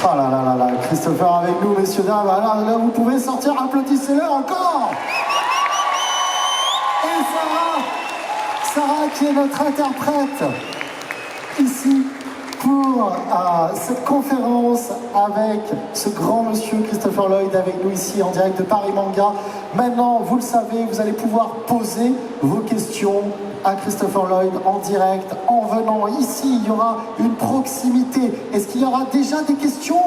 Oh là là là là, Christopher avec nous, messieurs, dames. Là, vous pouvez sortir, applaudissez-le encore. Et Sarah qui est notre interprète ici pour cette conférence avec ce grand monsieur Christopher Lloyd avec nous ici en direct de Paris Manga. Maintenant, vous le savez, vous allez pouvoir poser vos questions à Christopher Lloyd en direct. En venant ici, il y aura une proximité. Est-ce qu'il y aura déjà des questions?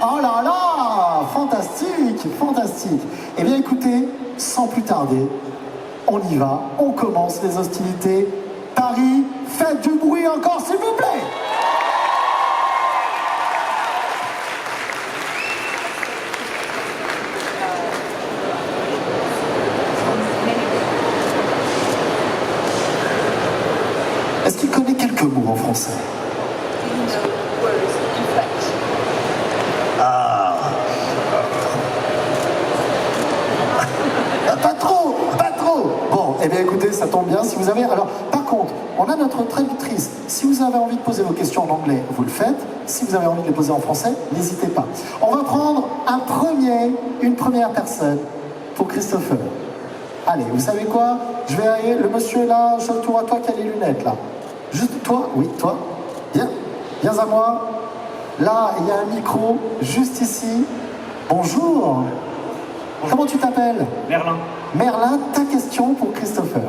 Oh là là, fantastique, fantastique. Eh bien écoutez, sans plus tarder, on y va, on commence les hostilités. Paris, faites du bruit encore s'il vous plaît. Est-ce qu'il connaît quelques mots en français? Pas trop. Bon, eh bien écoutez, ça tombe bien. Si vous avez, alors, par contre, on a notre traductrice. Si vous avez envie de poser vos questions en anglais, vous le faites. Si vous avez envie de les poser en français, n'hésitez pas. On va prendre une première personne pour Christopher. Allez, vous savez quoi? Je vais aller, le monsieur là, je tourne à toi qui a les lunettes là. Juste toi, oui, toi. Viens à moi. Là, il y a un micro, juste ici. Bonjour. Comment tu t'appelles? Merlin. Merlin, ta question pour Christopher.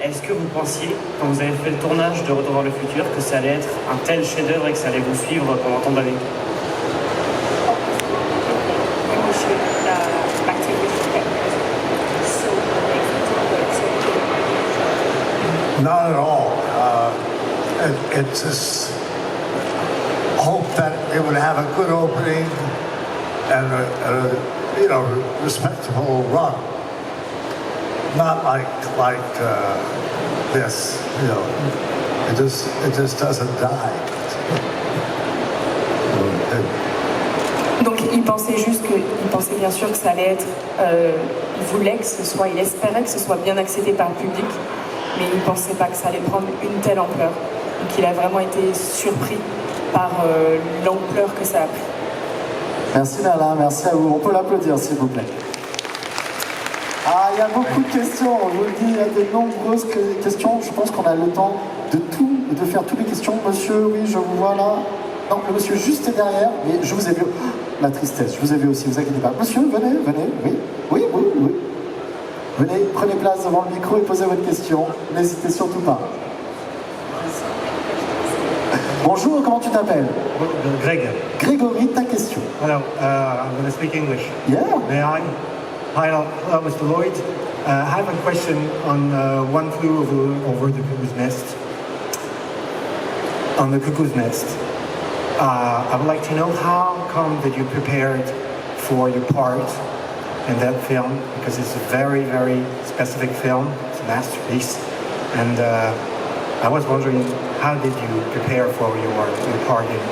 Est-ce que vous pensiez, quand vous avez fait le tournage de Retour vers le futur, que ça allait être un tel chef-d'œuvre et que ça allait vous suivre pendant tant d'années? Not at all. It just hope that it would have a good opening and a respectable run. Not like this. It just doesn't die. Donc il pensait bien sûr que ça allait être, il espérait que ce soit bien accepté par le public, mais il ne pensait pas que ça allait prendre une telle ampleur. Donc il a vraiment été surpris par l'ampleur que ça a pris. Merci Merlin, merci à vous. On peut l'applaudir s'il vous plaît. Ah, il y a beaucoup de questions, on vous le dit, il y a de nombreuses questions. Je pense qu'on a le temps de faire toutes les questions. Monsieur, oui, je vous vois là. Non, le monsieur juste derrière, mais je vous ai vu. La tristesse, je vous ai vu aussi, vous inquiétez pas. Monsieur, venez, oui. Venez, prenez place devant le micro et posez votre question. N'hésitez surtout pas. Bonjour, comment tu t'appelles? Greg. Grégory, ta question. Hello, I'm going to speak English. Yeah. May I? Hello, Mr. Lloyd. I have a question on One Flew Over the Cuckoo's Nest. On the Cuckoo's Nest. I would like to know how come that you prepared for your part in that film, because it's a very, very specific film. It's a masterpiece. And I was wondering, how did you prepare for your part in it?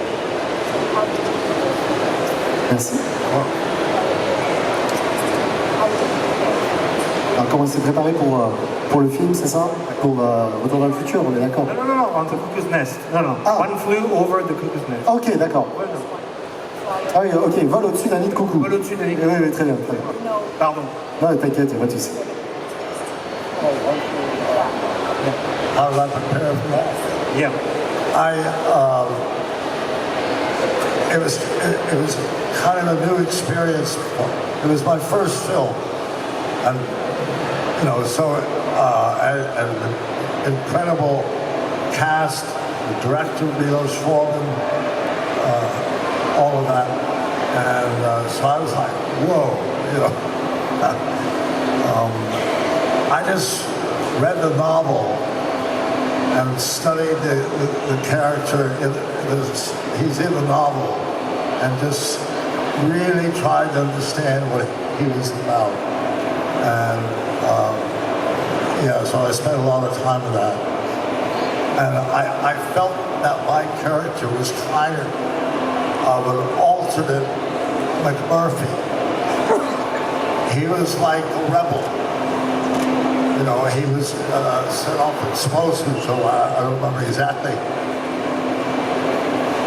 Merci. Alors, comment il s'est préparé pour le film, c'est ça? Pour Retour vers le futur, on est d'accord? No, on the Cuckoo's Nest. No. Ah. One Flew Over the Cuckoo's Nest. Ok, d'accord. Ah oui, ok, vol au-dessus d'un nid de coucou. Vol au-dessus d'un nid de coucou. Oui, très bien. Pardon. Non, t'inquiète, il n'y a pas de souci. How did I prepare for that? Yeah. It was kind of a new experience. It was my first film, and so an incredible cast, the director Milos Forman, all of that, and so I was like, whoa, I just read the novel and studied the character. He's in the novel, and just really tried to understand what he was about. And so I spent a lot of time with that. And I felt that my character was kind of an alternate McMurphy. He was like a rebel. He was set off explosives, so I don't remember exactly.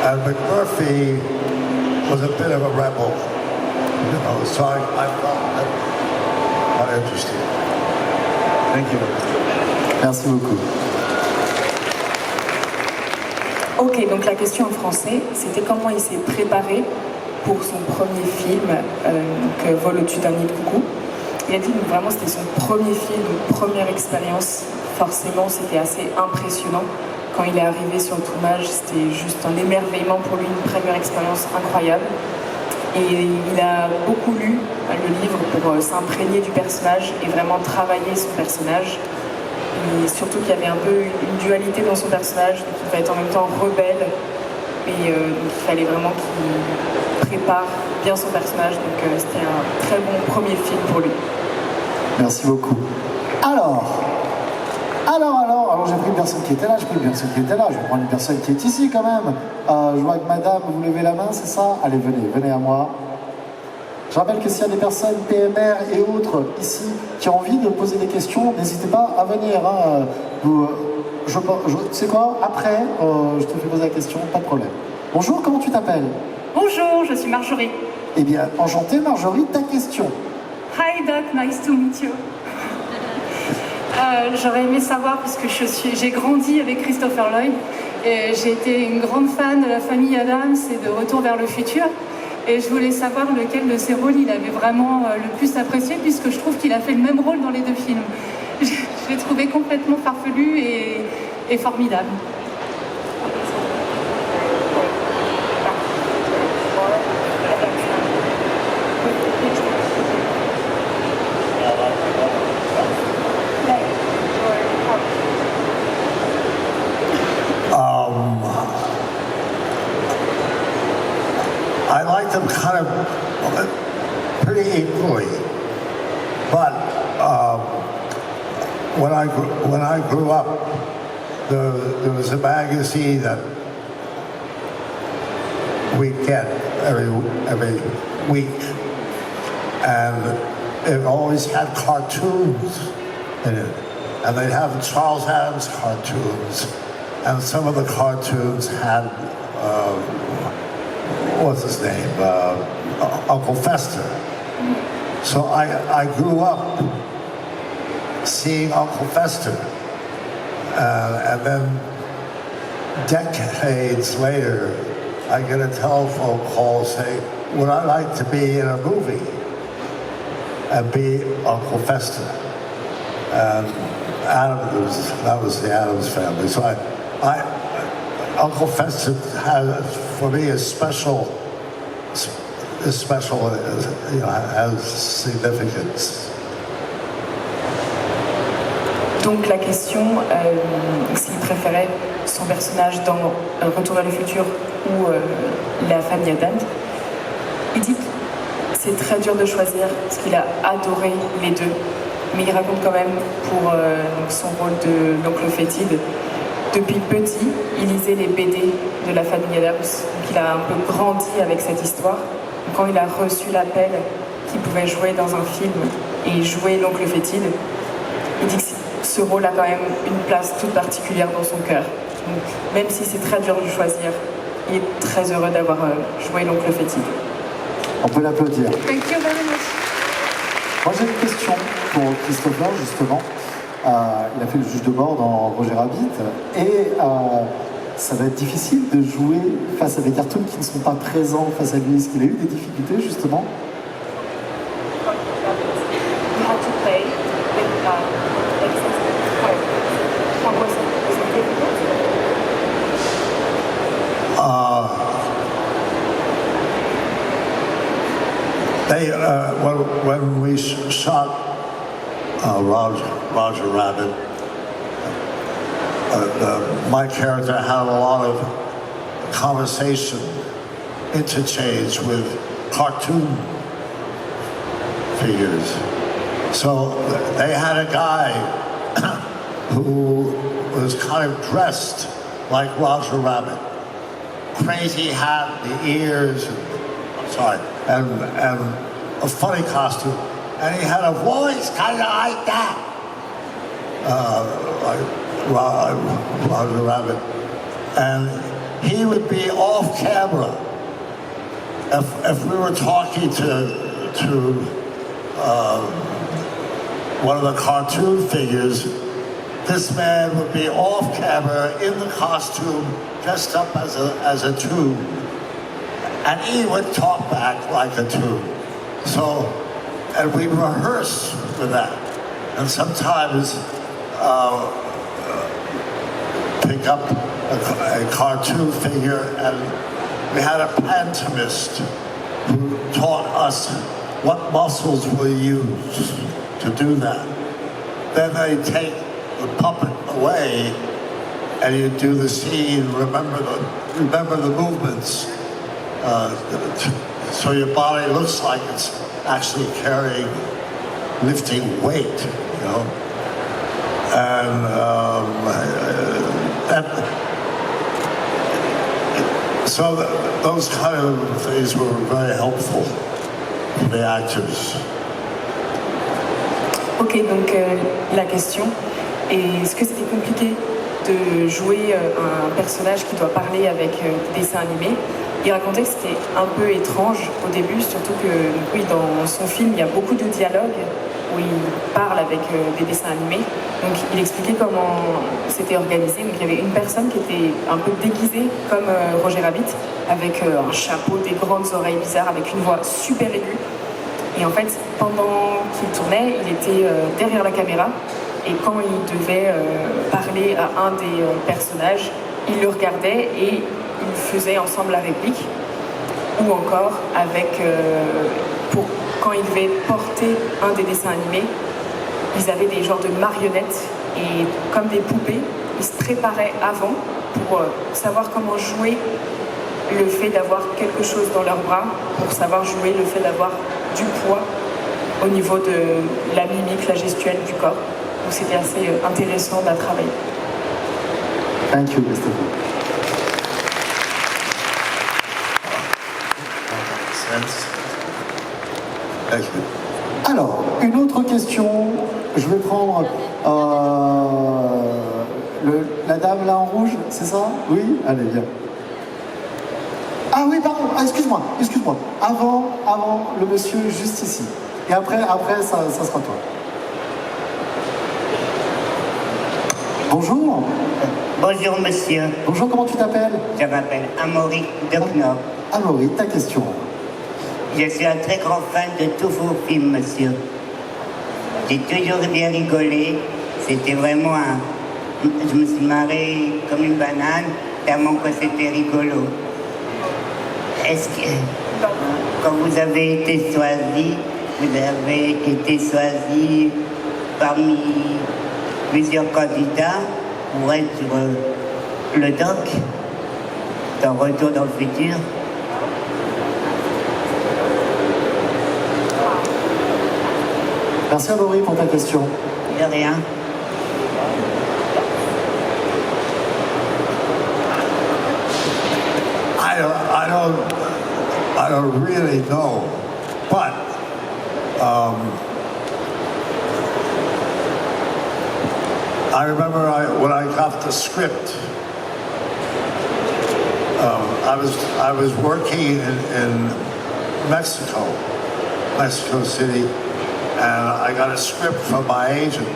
And McMurphy was a bit of a rebel, you know, so I found that quite interesting. Thank you. Merci beaucoup. Ok, donc la question en français, c'était comment il s'est préparé pour son premier film, Vol au-dessus d'un nid de coucou. Il a dit que vraiment c'était son premier film, première expérience. Forcément, c'était assez impressionnant. Quand il est arrivé sur le tournage, c'était juste un émerveillement pour lui, une première expérience incroyable. Et il a beaucoup lu le livre pour s'imprégner du personnage et vraiment travailler son personnage. Et surtout qu'il y avait un peu une dualité dans son personnage, donc il va être en même temps rebelle. Et donc il fallait vraiment qu'il prépare bien son personnage. Donc c'était un très bon premier film pour lui. Merci beaucoup. Alors, j'ai pris une personne qui était là, je vais prendre une personne qui est ici quand même. Je vois que madame, vous levez la main, c'est ça? Allez, venez à moi. Je rappelle que s'il y a des personnes PMR et autres ici qui ont envie de poser des questions, n'hésitez pas à venir. Hein. Tu sais quoi? Après, je te fais poser la question, pas de problème. Bonjour, comment tu t'appelles? Bonjour, je suis Marjorie. Eh bien, enchantée Marjorie, ta question. Hi Doc, nice to meet you. J'aurais aimé savoir, puisque j'ai grandi avec Christopher Lloyd, et j'ai été une grande fan de la famille Adams et de Retour vers le futur. Et je voulais savoir lequel de ces rôles il avait vraiment le plus apprécié, puisque je trouve qu'il a fait le même rôle dans les deux films. Je l'ai trouvé complètement farfelu et formidable. I like them kind of pretty equally, but when I grew up, there was a magazine that we'd get every week, and it always had cartoons in it, and they'd have Charles Adams cartoons, and some of the cartoons had what's his name, Uncle Fester. So I grew up seeing Uncle Fester, and then decades later, I get a telephone call saying, would I like to be in a movie and be Uncle Fester? And that was the Addams Family. So Uncle Fester has, for me, is special, you know, has significance. Donc la question, s'il préférait son personnage dans Retour vers le futur ou la famille Adams, il dit que c'est très dur de choisir parce qu'il a adoré les deux, mais il raconte quand même pour son rôle de l'oncle fétide. Depuis petit, il lisait les BD de la famille Adams, donc il a un peu grandi avec cette histoire. Donc, quand il a reçu l'appel qu'il pouvait jouer dans un film et jouer l'oncle fétide, il dit que ce rôle a quand même une place toute particulière dans son cœur. Donc, même si c'est très dur de choisir, il est très heureux d'avoir joué l'oncle fétide. On peut l'applaudir. Thank you very much. Moi j'ai une question pour Christopher justement. Il a fait le juge de bord dans Roger Rabbit et ça va être difficile de jouer face à des cartoons qui ne sont pas présents face à lui. Est-ce qu'il a eu des difficultés justement? When we shot Roger Rabbit, my character had a lot of conversation, interchange with cartoon figures. So they had a guy who was kind of dressed like Roger Rabbit. Crazy hat, the ears, and a funny costume. And he had a voice kind of like that, like Roger Rabbit. And he would be off camera if we were talking to one of the cartoon figures, this man would be off camera in the costume, dressed up as a tube, and he would talk back like a tube. So, and we rehearsed with that, and sometimes pick up a cartoon figure, and we had a pantomist who taught us what muscles we use to do that. Then they take the puppet away, and you do the scene. Remember the movements, so your body looks like it's actually lifting weight, you know. And those kind of things were very helpful for the actors. Ok, donc la question, est-ce que c'était compliqué de jouer un personnage qui doit parler avec des dessins animés? Il racontait que c'était un peu étrange au début, surtout que oui, dans son film, il y a beaucoup de dialogues où il parle avec des dessins animés. Donc il expliquait comment c'était organisé. Donc il y avait une personne qui était un peu déguisée comme Roger Rabbit, avec un chapeau, des grandes oreilles bizarres, avec une voix super aiguë. Et en fait, pendant qu'il tournait, il était derrière la caméra. Et quand il devait parler à un des personnages, il le regardait et ils faisaient ensemble la réplique. Ou encore avec, quand ils devaient porter un des dessins animés, ils avaient des genres de marionnettes et comme des poupées, ils se préparaient avant pour savoir comment jouer le fait d'avoir quelque chose dans leurs bras, pour savoir jouer le fait d'avoir du poids au niveau de la mimique, la gestuelle du corps. Donc c'était assez intéressant à travailler. Thank you, Christopher. Alors, une autre question. Je vais prendre la dame là en rouge, c'est ça? Oui? Allez, viens. Ah oui, pardon, excuse-moi. Avant, le monsieur juste ici. Et après ça sera toi. Bonjour. Bonjour monsieur. Bonjour, comment tu t'appelles? Je m'appelle Amaury Decnor. Amaury, ta question. Je suis un très grand fan de tous vos films, monsieur. J'ai toujours bien rigolé. C'était vraiment je me suis marrée comme une banane, tellement que c'était rigolo. Est-ce que, quand vous avez été choisi parmi plusieurs candidats pour être sur le doc dans Retour dans le futur? Merci Amaury pour ta question. De rien. I don't really know, but I remember when I got the script, I was working in Mexico City, and I got a script from my agent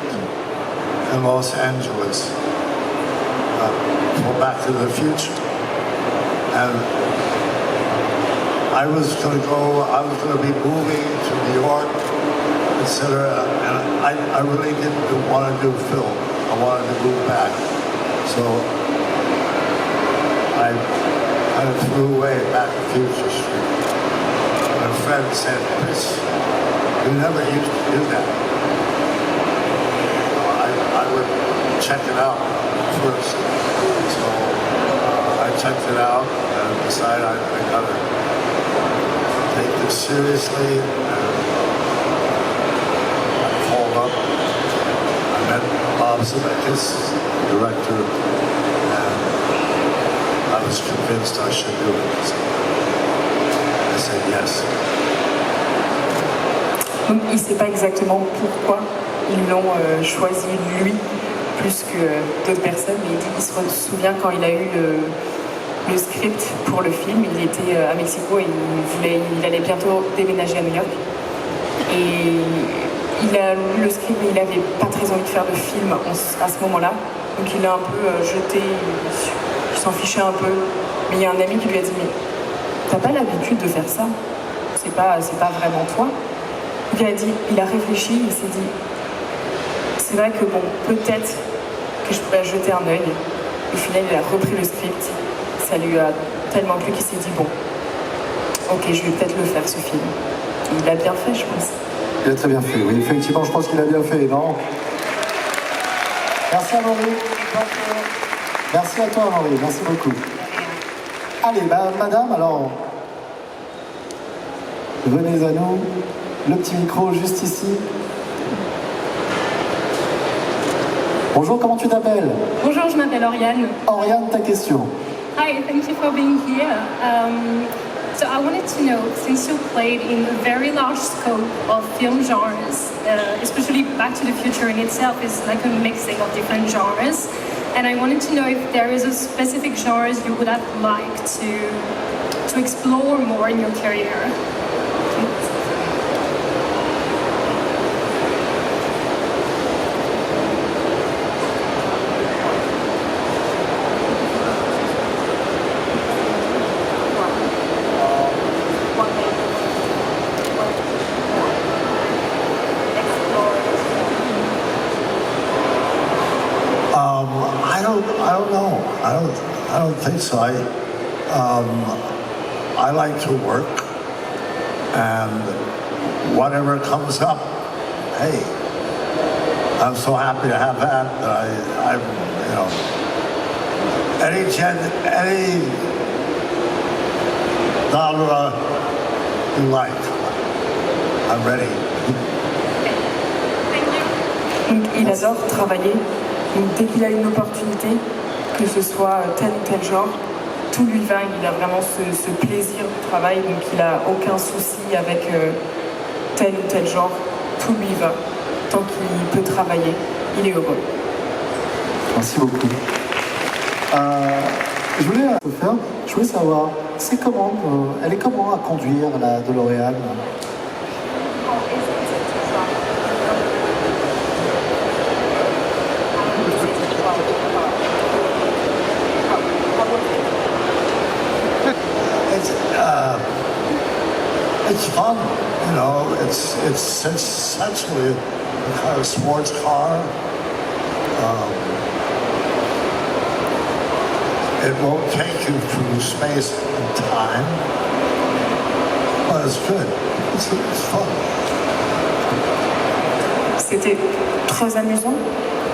in Los Angeles for Back to the Future, and I was going to be moving to New York, etc. And I really didn't want to do film. I wanted to move back. So I flew away back to Future Street. And a friend said, Chris, you never used to do that. I would check it out first. So I checked it out and decided I got to take this seriously, and I called up. I met Bob Zemeckis, the director, and I was convinced I should do it. So I said yes. Donc il ne sait pas exactement pourquoi ils l'ont choisi lui plus que d'autres personnes, mais il se souvient quand il a eu le script pour le film. Il était à Mexico et il allait bientôt déménager à New York. Et il a lu le script, mais il n'avait pas très envie de faire de film à ce moment-là. Donc il a un peu jeté, il s'en fichait un peu. Mais il y a un ami qui lui a dit « Mais t'as pas l'habitude de faire ça? C'est pas vraiment toi ?» Il a réfléchi, il s'est dit « C'est vrai que bon, peut-être que je pourrais jeter un œil. » Au final, il a repris le script. Ça lui a tellement plu qu'il s'est dit « Bon, ok, je vais peut-être le faire ce film. » Il a bien fait, je pense. Il a très bien fait, oui, effectivement, je pense qu'il a bien fait, non? Merci à Maurice. Merci à toi, Maurice, merci beaucoup. Allez, madame, alors, venez à nous, le petit micro juste ici. Bonjour, comment tu t'appelles? Bonjour, je m'appelle Oriane. Oriane, ta question. Hi, thank you for being here. So I wanted to know, since you played in a very large scope of film genres, especially Back to the Future in itself is like a mixing of different genres, and I wanted to know if there is a specific genres you would have liked to explore more in your career. I don't think so. I like to work, and whatever comes up, hey, I'm so happy to have that. I you know, any genre you like, I'm ready. Donc, il adore travailler. Donc, dès qu'il a une opportunité, que ce soit tel ou tel genre, tout lui va. Il a vraiment ce plaisir du travail. Donc, il n'a aucun souci avec tel ou tel genre. Tout lui va. Tant qu'il peut travailler, il est heureux. Merci beaucoup. Je voulais savoir, elle est comment à conduire la DeLorean? It's fun, you know. It's essentially a kind of sports car. It won't take you through space and time, but it's good. It's fun. C'était très amusant.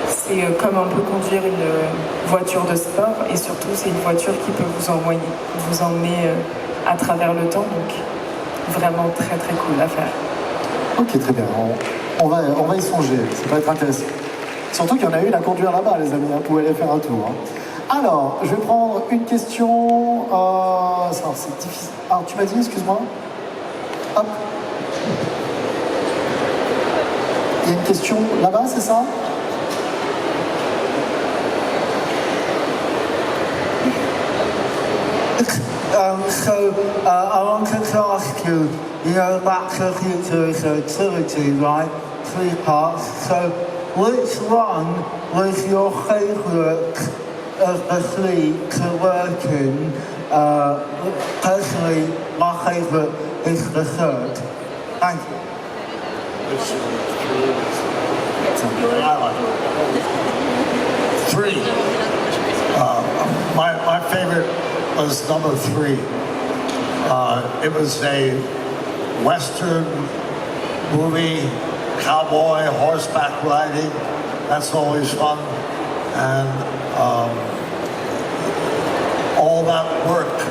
C'est comme un peu conduire une voiture de sport, et surtout c'est une voiture qui peut vous emmener à travers le temps. Donc vraiment très très cool à faire. Ok, très bien. On va y songer. Ça va être intéressant. Surtout qu'il y en a une à conduire là-bas, les amis. Vous pouvez aller faire un tour. Alors, je vais prendre une question. C'est difficile. Alors, tu m'as dit, excuse-moi. Hop. Il y a une question là-bas, c'est ça? I wanted to ask you, you know, Back to the Future is a trilogy, right? 3 parts. So, which one was your favourite of the 3 to work in? Personally, my favourite is the 3rd. Thank you. Three. My favorite was number 3. It was a Western movie, cowboy, horseback riding. That's always fun. And all that work,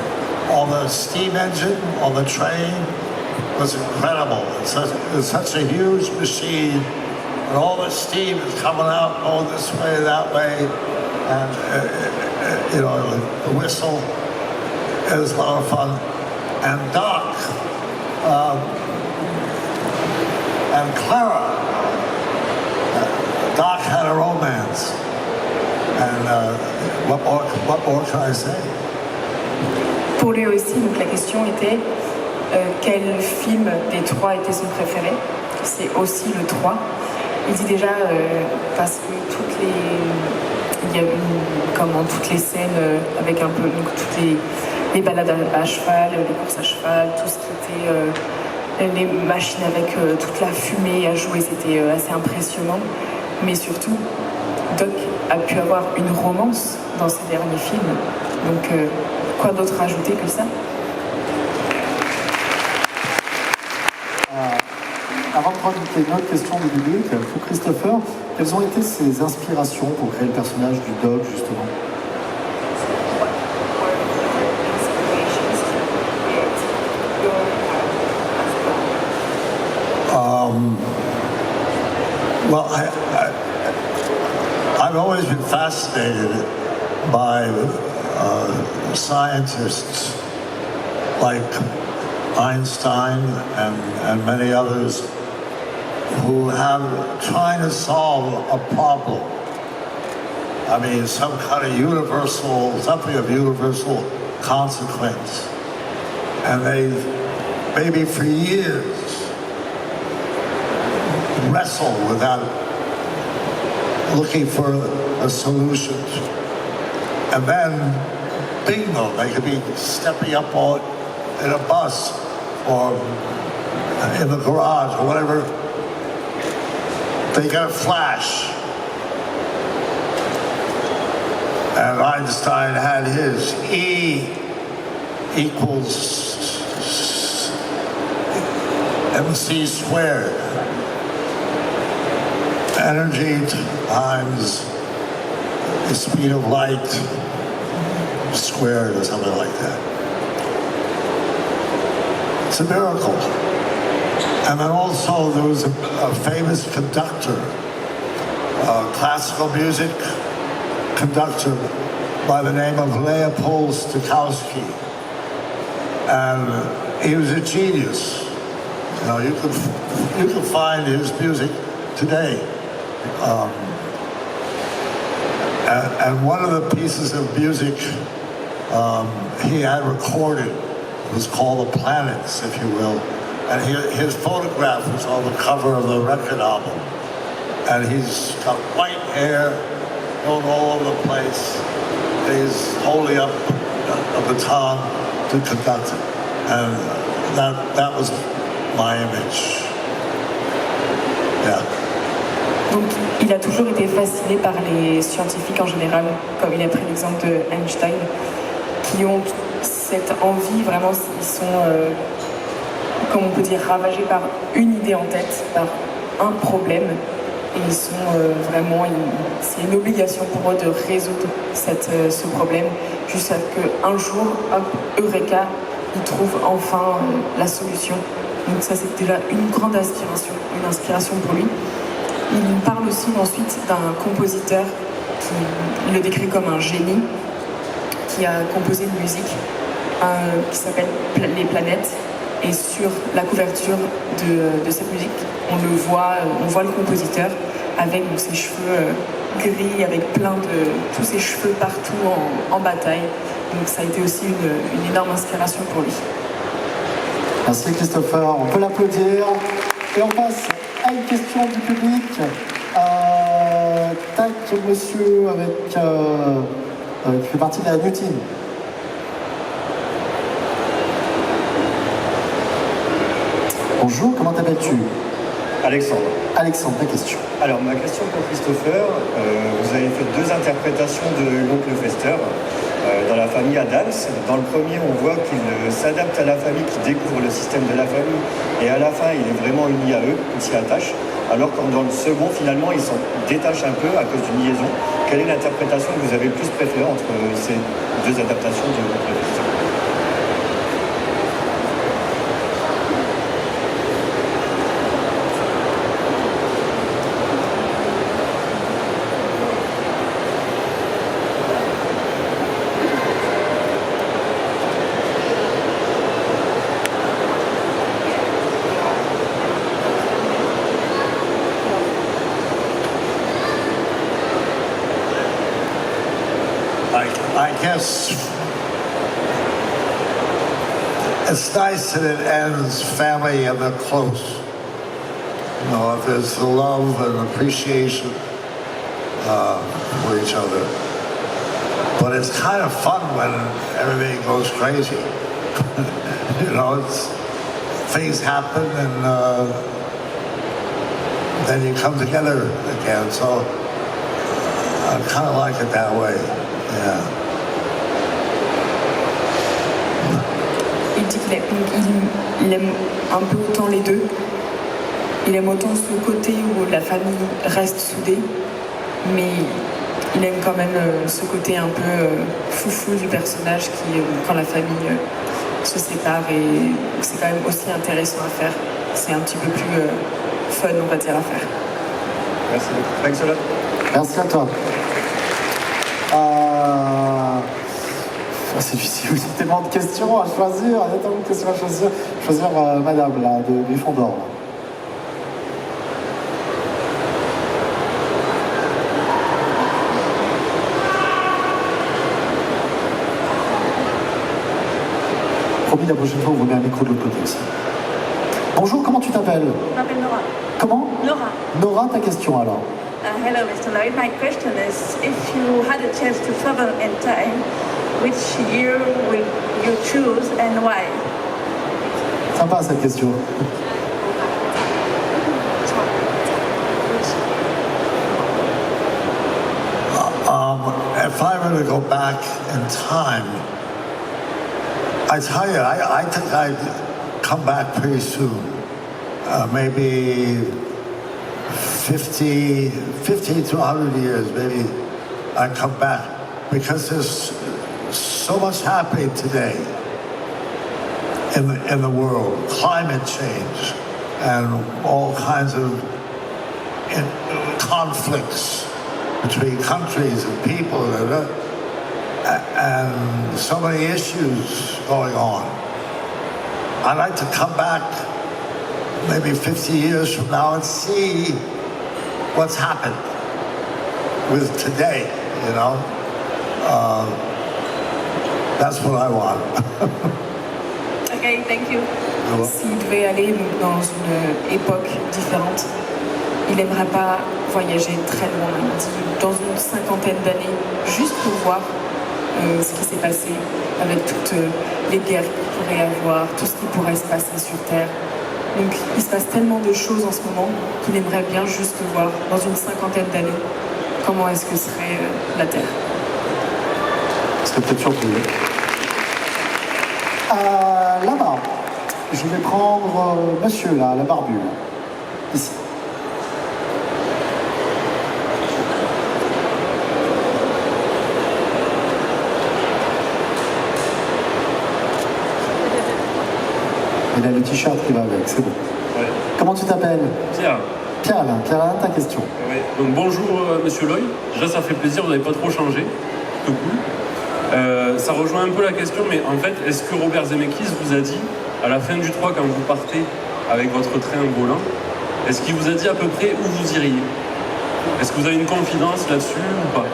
all the steam engine, on the train was incredible. It's such a huge machine, and all the steam is coming out, going this way, that way, and you know, the whistle. It was a lot of fun. And Doc and Clara, Doc had a romance. And what more can I say? Pour lui aussi, donc la question était quel film des 3 était son préféré. C'est aussi le 3. Il dit déjà parce que il y a comme dans toutes les scènes avec un peu donc, toutes les balades à cheval, les courses à cheval, tout ce qui était les machines avec toute la fumée à jouer, c'était assez impressionnant. Mais surtout, Doc a pu avoir une romance dans ses derniers films. Donc quoi d'autre rajouter que ça? Avant de prendre une autre question du public, pour Christopher, quelles ont été ses inspirations pour créer le personnage du Doc, justement? Well, I've always been fascinated by scientists like Einstein and many others who have trying to solve a problem. I mean, some kind of universal, something of universal consequence. And they, maybe for years, wrestle with that, looking for a solution. And then, bingo, they could be stepping up on in a bus or in the garage or whatever. They got a flash. And Einstein had his E equals mc squared. Energy times the speed of light squared or something like that. It's a miracle. And then also there was a famous conductor, classical music conductor by the name of Leopold Stokowski. And he was a genius. You know, you can find his music today. And one of the pieces of music he had recorded was called The Planets, if you will. And his photograph was on the cover of the record album. And he's got white hair going all over the place. And he's holding up a baton to conduct it. And that was my image. Yeah. Donc il a toujours été fasciné par les scientifiques en général, comme il a pris l'exemple de Einstein, qui ont cette envie, vraiment, ils sont, comme on peut dire, ravagés par une idée en tête, par un problème, et ils sont vraiment, c'est une obligation pour eux de résoudre ce problème, jusqu'à qu'un jour, hop, Eureka, ils trouvent enfin la solution. Donc ça, c'est déjà une grande inspiration pour lui. Il parle aussi ensuite d'un compositeur qui le décrit comme un génie, qui a composé une musique qui s'appelle Les Planètes. Et sur la couverture de cette musique, on voit le compositeur avec ses cheveux gris, avec plein de tous ses cheveux partout en bataille. Donc ça a été aussi une énorme inspiration pour lui. Merci Christopher, on peut l'applaudir. Et on passe à une question du public. Tac, monsieur qui fait partie de la New Team. Bonjour, comment t'appelles-tu? Alexandre. Alexandre, ta question. Alors, ma question pour Christopher, vous avez fait 2 interprétations de l'oncle Fester dans la famille Adams. Dans le premier, on voit qu'il s'adapte à la famille, qu'il découvre le système de la famille, et à la fin, il est vraiment uni à eux, il s'y attache. Alors que dans le second, finalement, il s'en détache un peu à cause d'une liaison. Quelle est l'interprétation que vous avez le plus préférée entre ces 2 adaptations de l'oncle Fester? I guess it's nice that it ends family and they're close. You know, if there's the love and appreciation for each other. But it's kind of fun when everything goes crazy. You know, things happen and then you come together again. So I kind of like it that way. Yeah. Il dit qu'il aime un peu autant les deux. Il aime autant ce côté où la famille reste soudée, mais il aime quand même ce côté un peu foufou du personnage qui, quand la famille se sépare, et c'est quand même aussi intéressant à faire. C'est un petit peu plus fun, on va dire, à faire. Merci beaucoup. Thanks a lot. Merci à toi. C'est difficile, il y a tellement de questions à choisir, il y a tellement de questions à choisir. Choisir madame, là, du fond d'or. Promis, la prochaine fois, on vous met un micro de l'autre côté aussi. Bonjour, comment tu t'appelles? Je m'appelle Nora. Comment? Nora. Nora, ta question alors? Hello, Mr. Lloyd. My question is, if you had a chance to travel in time, which year will you choose and why? Sympa cette question. If I were to go back in time, I tell you, I think I'd come back pretty soon. Maybe 50 to 100 years, maybe I'd come back. Because there's so much happening today in the world. Climate change and all kinds of conflicts between countries and people, and so many issues going on. I'd like to come back maybe 50 years from now and see what's happened with today, you know? That's what I want. Okay, thank you. S'il devait aller dans une époque différente, il n'aimerait pas voyager très loin. Il dit dans une cinquantaine d'années, juste pour voir ce qui s'est passé avec toutes les guerres qu'il pourrait y avoir, tout ce qui pourrait se passer sur Terre. Donc il se passe tellement de choses en ce moment qu'il aimerait bien juste voir dans une cinquantaine d'années comment est-ce que serait la Terre. C'est peut-être surpris. Là-bas, je vais prendre monsieur là, la barbu. Ici. Il a le t-shirt qui va avec, c'est bon. Ouais. Comment tu t'appelles? Pierre. Pierre-Alain, ta question. Ouais. Donc bonjour Monsieur Lloyd. Déjà ça fait plaisir, vous n'avez pas trop changé. Tout cool. Ça rejoint un peu la question, mais en fait, est-ce que Robert Zemeckis vous a dit, à la fin du 3, quand vous partez avec votre train volant, est-ce qu'il vous a dit à peu près où vous iriez? Est-ce que vous avez une confidence là-dessus ou pas?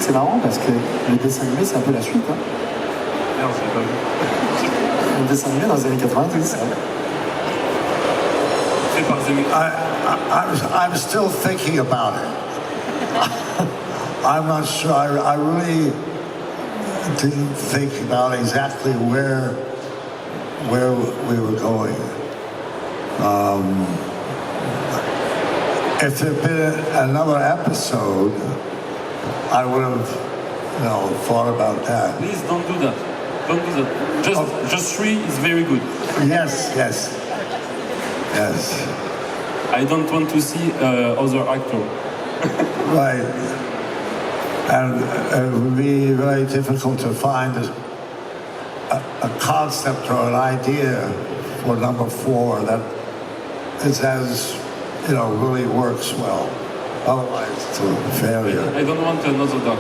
C'est marrant parce que le dessin animé c'est un peu la suite. Hein. Merde, j'ai pas vu. Le dessin animé dans les années 90. Hein. Fait par Zemeckis. I'm still thinking about it. I'm not sure. I really didn't think about exactly where we were going. If there'd been another episode, I would have, thought about that. Please don't do that. Don't do that. Just 3 is very good. Yes. I don't want to see other actor. Right. And it would be very difficult to find a concept or an idea for number 4 that is as, really works well. Otherwise, it's a failure. I don't want another dog.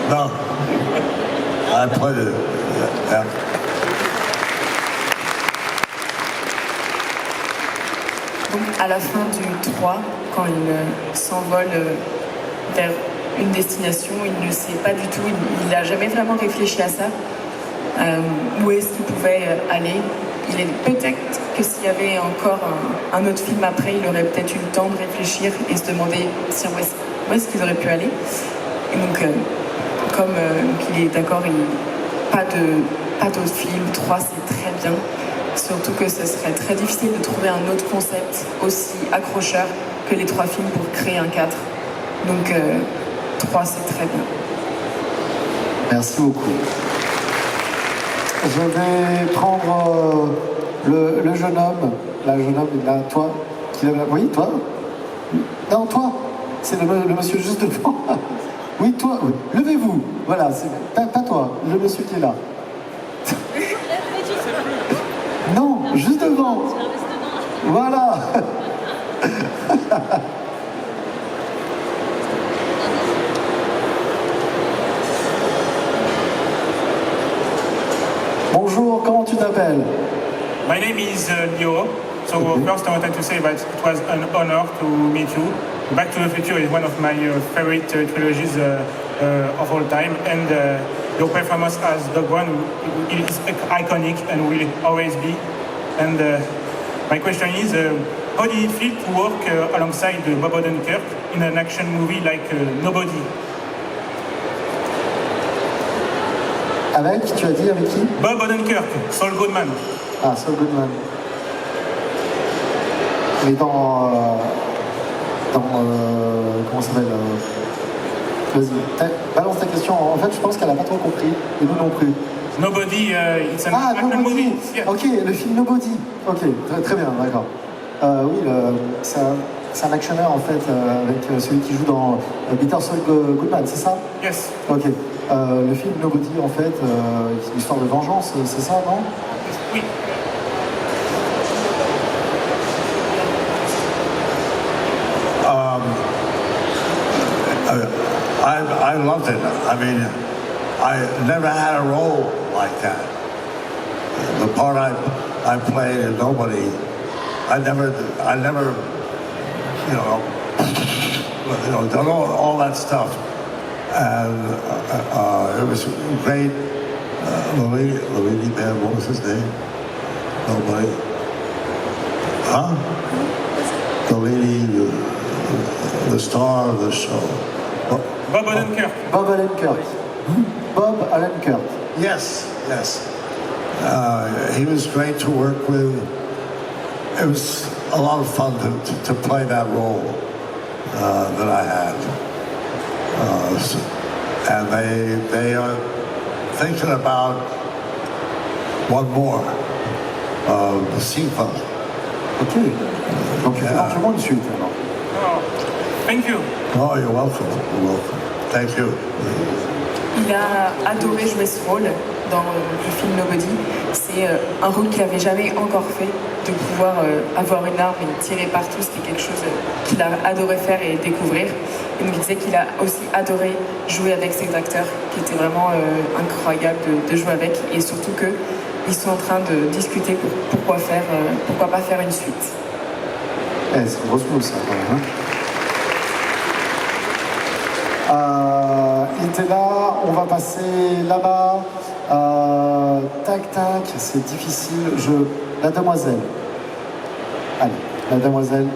No. I played it. Yeah. Donc à la fin du 3, quand il s'envole vers une destination, il ne sait pas du tout, il n'a jamais vraiment réfléchi à ça. Où est-ce qu'il pouvait aller? Peut-être que s'il y avait encore un autre film après, il aurait peut-être eu le temps de réfléchir et se demander où est-ce qu'il aurait pu aller. Et donc, comme il est d'accord, pas d'autres films, 3 c'est très bien. Surtout que ce serait très difficile de trouver un autre concept aussi accrocheur que les 3 films pour créer un 4. Donc 3 c'est très bien. Merci beaucoup. Je vais prendre le jeune homme. La jeune homme, là, toi, qui lève la... Oui, toi? Non, toi. C'est le monsieur juste devant. Oui, toi. Oui. Levez-vous. Voilà, pas toi. Le monsieur qui est là. Non, juste devant. Voilà. Bonjour, comment tu t'appelles? My name is Leo. So first I wanted to say that it was an honor to meet you. Back to the Future is one of my favorite trilogies of all time, and your performance as Dog One is iconic and will always be. And my question is, how did it feel to work alongside Bob Odenkirk in an action movie like Nobody? Avec, tu as dit avec qui? Bob Odenkirk, Saul Goodman. Ah, Saul Goodman. Mais comment ça s'appelle Vas-y, balance ta question. En fait, je pense qu'elle n'a pas trop compris, et nous non plus. Nobody, it's an action Nobody. movie. Yeah. Ok, le film Nobody. Ok, très bien, d'accord. Oui, c'est un actionneur en fait, avec celui qui joue dans Better Saul Goodman, c'est ça? Yes. Ok. Le film Nobody, en fait, c'est une histoire de vengeance, c'est ça, non? Oui. I loved it. I mean, I never had a role like that. The part I played in Nobody, I never, done all that stuff. And it was great. The lady man, what was his name? Nobody. Huh? The lady, the star of the show. Bob Odenkirk. Bob Odenkirk. Bob Odenkirk. Yes. He was great to work with. It was a lot of fun to play that role that I had. And they are thinking about one more, the sequel. Ok. Donc éventuellement une suite alors. Oh, thank you. Oh, you're welcome. Thank you. Il a adoré jouer ce rôle dans le film Nobody. C'est un rôle qu'il n'avait jamais encore fait, de pouvoir avoir une arme et tirer partout. C'était quelque chose qu'il a adoré faire et découvrir. Et donc il disait qu'il a aussi adoré jouer avec ces acteurs, qui étaient vraiment incroyables de jouer avec. Et surtout qu'ils sont en train de discuter pourquoi pas faire une suite. C'est une grosse mousse, ça, quand même. Il était là, on va passer là-bas. Tac, c'est difficile. La demoiselle. Allez, la demoiselle.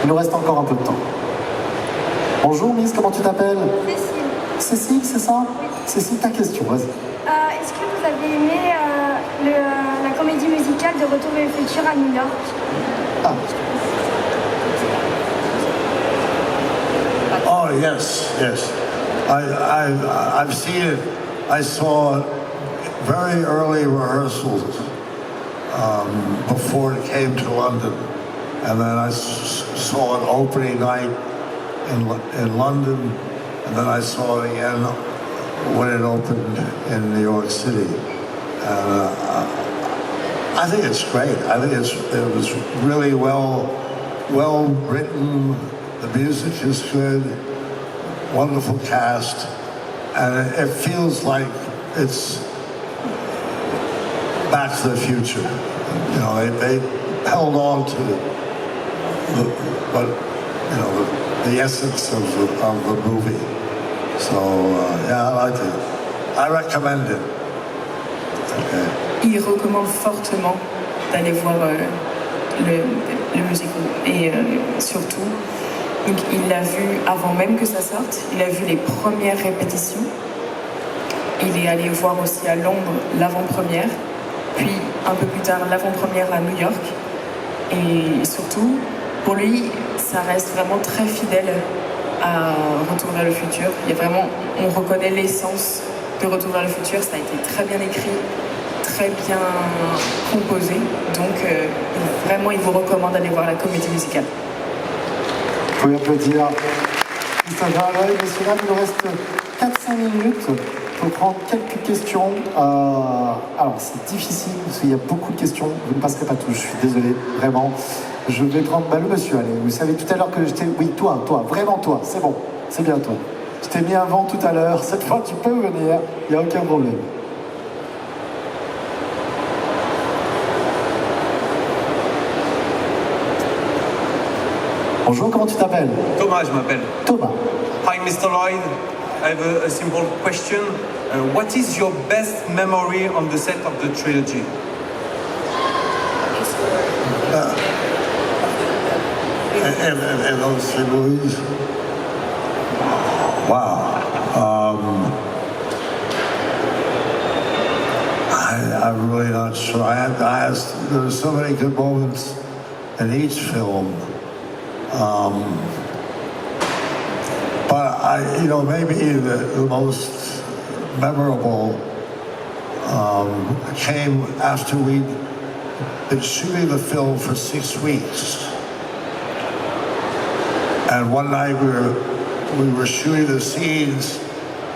Il nous reste encore un peu de temps. Bonjour, Miss, comment tu t'appelles? Cécile. Cécile, c'est ça? Oui. Cécile, ta question, vas-y. Est-ce que vous avez aimé la comédie musicale de Retour vers le futur à New York? Ah. Oh yes. I've seen it. I saw very early rehearsals before it came to London, and then I saw an opening night in London, and then I saw it again when it opened in New York City. And I think it's great. I think it was really well written. The music is good. wonderful cast, and it feels like it's Back to the Future. You know, they held on to the essence of the movie. So yeah, I liked it. I recommend it. Okay. Il recommande fortement d'aller voir le musical et surtout, donc il l'a vu avant même que ça sorte. Il a vu les premières répétitions. Il est allé voir aussi à Londres l'avant-première, puis un peu plus tard l'avant-première à New York. Et surtout, pour lui, ça reste vraiment très fidèle à Retour vers le futur. Il y a vraiment, on reconnaît l'essence de Retour vers le futur. Ça a été très bien écrit, très bien composé. Donc vraiment, il vous recommande d'aller voir la comédie musicale. Vous pouvez applaudir Christopher Lloyd. Messieurs, là, il nous reste 4-5 minutes pour prendre quelques questions. Alors, c'est difficile parce qu'il y a beaucoup de questions. Je ne passerai pas tous, je suis désolé, vraiment. Je vais prendre le monsieur. Allez, vous savez tout à l'heure que j'étais... Oui, toi, vraiment toi, c'est bon, c'est bien toi. Je t'ai mis un vent tout à l'heure. Cette fois, tu peux venir, il n'y a aucun problème. Bonjour, comment tu t'appelles? Thomas, je m'appelle. Thomas. Hi, Mr. Lloyd. I have a simple question. What is your best memory on the set of the trilogy? And those three movies? Wow. I'm really not sure. There were so many good moments in each film. But maybe the most memorable came after we'd been shooting the film for 6 weeks. And one night we were shooting the scenes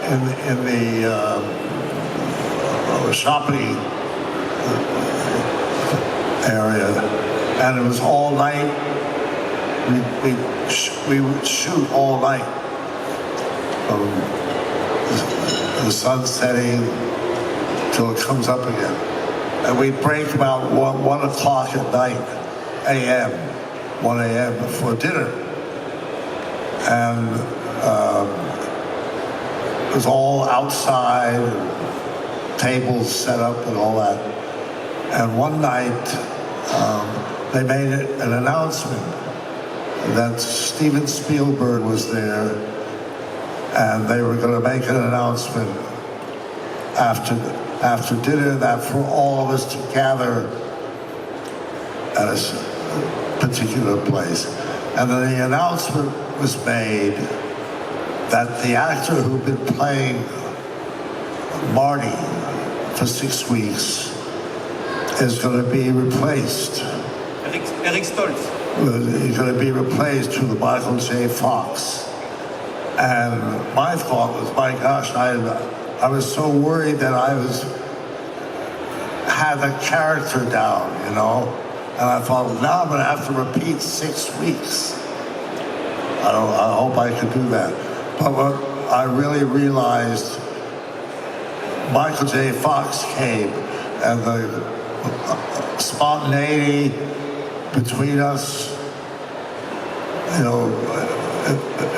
in the shopping area, and it was all night. We would shoot all night, from the sun setting till it comes up again, and we'd break about 1 o'clock at night, 1 a.m. before dinner. And it was all outside, tables set up and all that. And one night, they made an announcement that Steven Spielberg was there, and they were going to make an announcement after dinner that for all of us to gather at a particular place. And then the announcement was made that the actor who'd been playing Marty for 6 weeks is going to be replaced. Eric Stoltz. He's going to be replaced with Michael J. Fox. And my thought was, my gosh, I was so worried that I had the character down, And I thought, well, now I'm going to have to repeat 6 weeks. I hope I could do that. But what I really realized, Michael J. Fox came, and the spontaneity between us,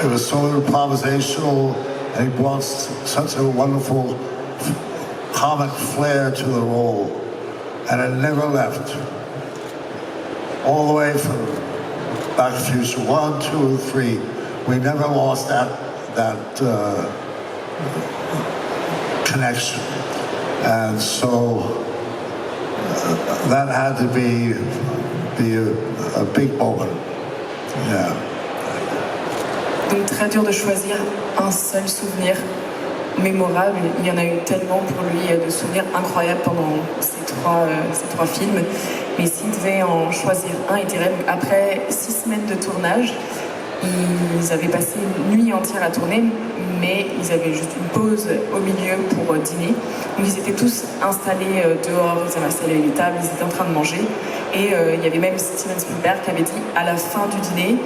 it was so improvisational, and he brought such a wonderful comic flair to the role, and it never left. All the way from Back to the Future 1, 2, and 3, we never lost that connection, and so that had to be a big moment. Yeah. Donc très dur de choisir un seul souvenir mémorable. Il y en a eu tellement pour lui de souvenirs incroyables pendant ces trois films. Mais s'il devait en choisir un, il dirait après 6 semaines de tournage, ils avaient passé une nuit entière à tourner, mais ils avaient juste une pause au milieu pour dîner. Donc ils étaient tous installés dehors, ils avaient installé les tables, ils étaient en train de manger. Et il y avait même Steven Spielberg qui avait dit à la fin du dîner,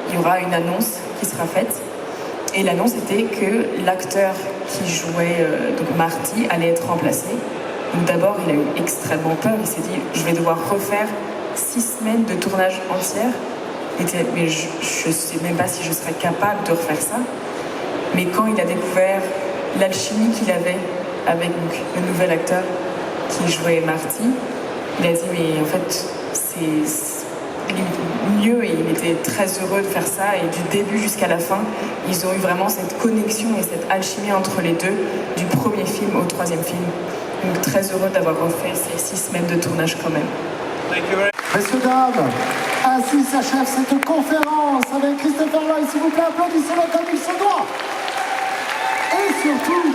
il y aura une annonce qui sera faite. Et l'annonce était que l'acteur qui jouait donc Marty allait être remplacé. Donc d'abord, il a eu extrêmement peur. Il s'est dit, je vais devoir refaire 6 semaines de tournage entière. Mais je ne sais même pas si je serais capable de refaire ça. Mais quand il a découvert l'alchimie qu'il avait avec donc, le nouvel acteur qui jouait Marty, il a dit, mais en fait, c'est mieux, et il était très heureux de faire ça. Et du début jusqu'à la fin, ils ont eu vraiment cette connexion et cette alchimie entre les deux, du premier film au 3e film. Donc très heureux d'avoir refait ces 6 semaines de tournage quand même. Messieurs, dames, ainsi s'achève cette conférence avec Christopher Lloyd. S'il vous plaît, applaudissez-le comme il se doit. Et surtout,